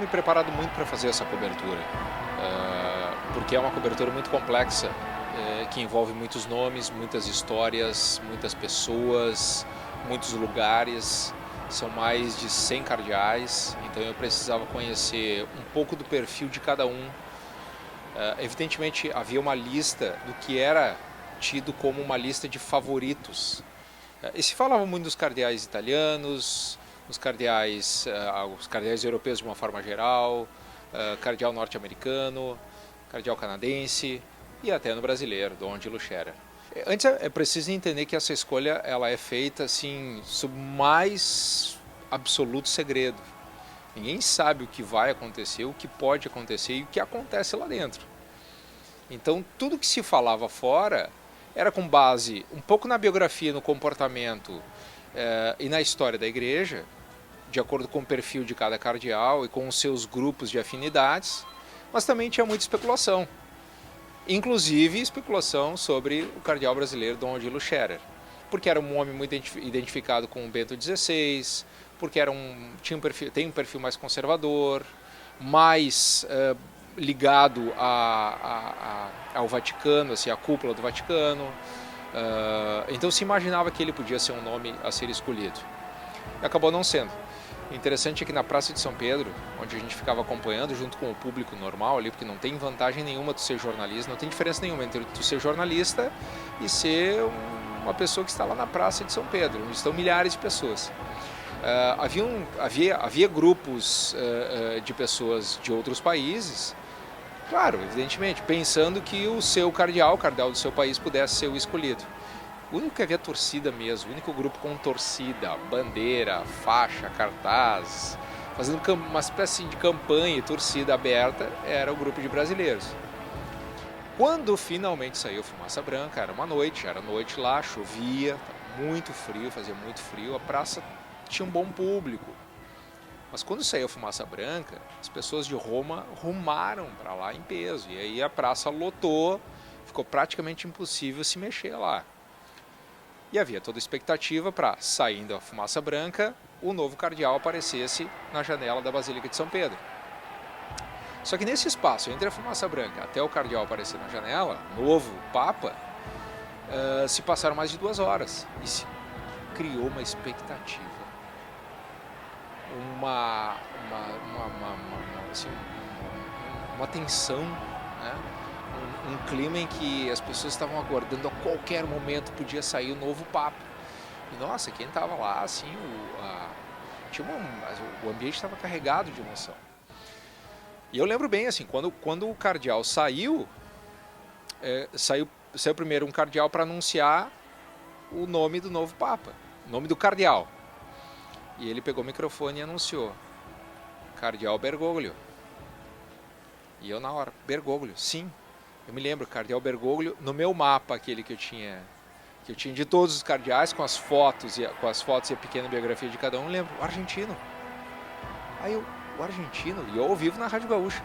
me preparado muito para fazer essa cobertura, porque é uma cobertura muito complexa, que envolve muitos nomes, muitas histórias, muitas pessoas, muitos lugares. São mais de 100 cardeais, então eu precisava conhecer um pouco do perfil de cada um. Evidentemente havia uma lista do que era tido como uma lista de favoritos. E se falava muito dos cardeais italianos, os cardeais europeus de uma forma geral, cardeal norte-americano, cardeal canadense e até no brasileiro, Dom Odilo Scherer. Antes é preciso entender que essa escolha ela é feita assim, sob mais absoluto segredo. Ninguém sabe o que vai acontecer, o que pode acontecer e o que acontece lá dentro. Então tudo que se falava fora era com base um pouco na biografia, no comportamento e na história da igreja, de acordo com o perfil de cada cardeal e com os seus grupos de afinidades, mas também tinha muita especulação. Inclusive especulação sobre o cardeal brasileiro Dom Odilo Scherer, porque era um homem muito identificado com o Bento XVI, porque tem um perfil mais conservador, mais ligado ao Vaticano, assim, à cúpula do Vaticano. Então se imaginava que ele podia ser um nome a ser escolhido. E acabou não sendo. O interessante é que na Praça de São Pedro, onde a gente ficava acompanhando junto com o público normal ali, porque não tem vantagem nenhuma tu ser jornalista, não tem diferença nenhuma entre tu ser jornalista e ser uma pessoa que está lá na Praça de São Pedro, onde estão milhares de pessoas. Havia grupos de pessoas de outros países, claro, evidentemente, pensando que o seu cardeal, o cardeal do seu país, pudesse ser o escolhido. O único que havia torcida mesmo, o único grupo com torcida, bandeira, faixa, cartaz, fazendo uma espécie de campanha e torcida aberta, era o grupo de brasileiros. Quando finalmente saiu Fumaça Branca, era noite lá, chovia, muito frio, fazia muito frio, a praça tinha um bom público. Mas quando saiu Fumaça Branca, as pessoas de Roma rumaram para lá em peso, e aí a praça lotou, ficou praticamente impossível se mexer lá. E havia toda a expectativa para, saindo a Fumaça Branca, o novo cardeal aparecesse na janela da Basílica de São Pedro. Só que nesse espaço, entre a Fumaça Branca até o cardeal aparecer na janela, novo Papa, se passaram mais de 2 horas. E se criou uma expectativa. Uma tensão, né? Um clima em que as pessoas estavam aguardando, a qualquer momento podia sair o novo Papa. E nossa, quem estava lá, assim, o ambiente estava carregado de emoção. E eu lembro bem, assim, quando o cardeal saiu primeiro um cardeal para anunciar o nome do novo Papa, o nome do cardeal. E ele pegou o microfone e anunciou: Cardeal Bergoglio. E eu na hora, Bergoglio, sim. Eu me lembro, Cardeal Bergoglio, no meu mapa, aquele que eu tinha de todos os cardeais, com as fotos e a pequena biografia de cada um, eu lembro, o argentino. Aí eu, o argentino? E eu ao vivo na Rádio Gaúcha.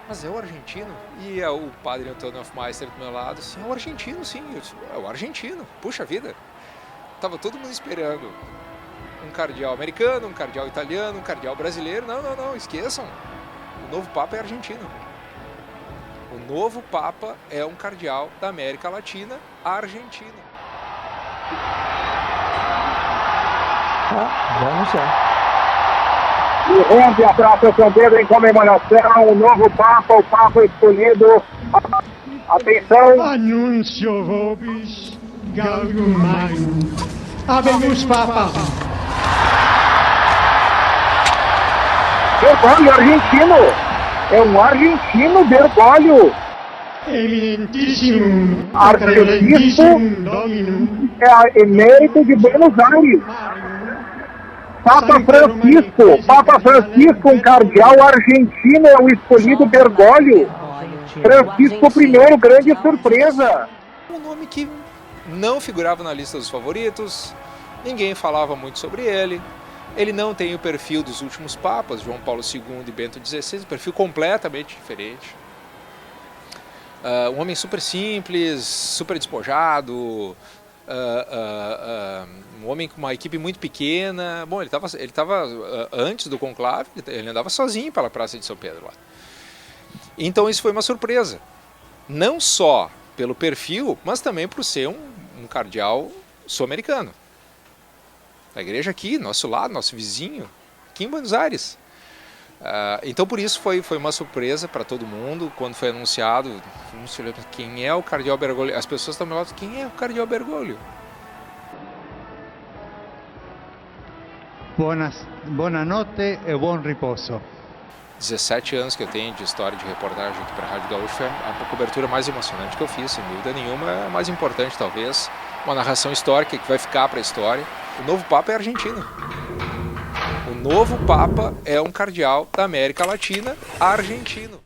Mas é o argentino? E o padre Antônio Hofmeister do meu lado, assim, é o argentino, sim. Eu disse, é o argentino, puxa vida. Tava todo mundo esperando um cardeal americano, um cardeal italiano, um cardeal brasileiro. Não, esqueçam. O novo Papa é argentino. O novo Papa é um cardeal da América Latina, argentino. Vamos lá. E rompe a Praça São Pedro em comemoração, o novo Papa, o Papa escolhido. Atenção! Anúncio vobis Gaudium Magnum. Habemus Papa. Bergoglio, argentino! É um argentino, Bergoglio! Eminentíssimo Arcebispo Dominum. é emérito de Buenos Aires. Papa Francisco, um cardeal argentino, é o escolhido Bergoglio. Francisco I, grande surpresa. Um nome que não figurava na lista dos favoritos, ninguém falava muito sobre ele. Ele não tem o perfil dos últimos papas, João Paulo II e Bento XVI, um perfil completamente diferente. Um homem super simples, super despojado, um homem com uma equipe muito pequena. Bom, ele estava antes do conclave, ele andava sozinho pela Praça de São Pedro lá. Então isso foi uma surpresa, não só pelo perfil, mas também por ser um cardeal sul-americano. A igreja aqui, nosso lado, nosso vizinho, aqui em Buenos Aires. Então por isso foi uma surpresa para todo mundo. Quando foi anunciado, quem é o cardeal Bergoglio? As pessoas estão me falando, quem é o cardeal Bergoglio? Buonanotte e buon riposo. 17 anos que eu tenho de história de reportagem aqui para a Rádio Gaúcha, foi a cobertura mais emocionante que eu fiz, sem dúvida nenhuma, é a mais importante talvez, uma narração histórica que vai ficar para a história. O novo Papa é argentino. O novo Papa é um cardeal da América Latina argentino.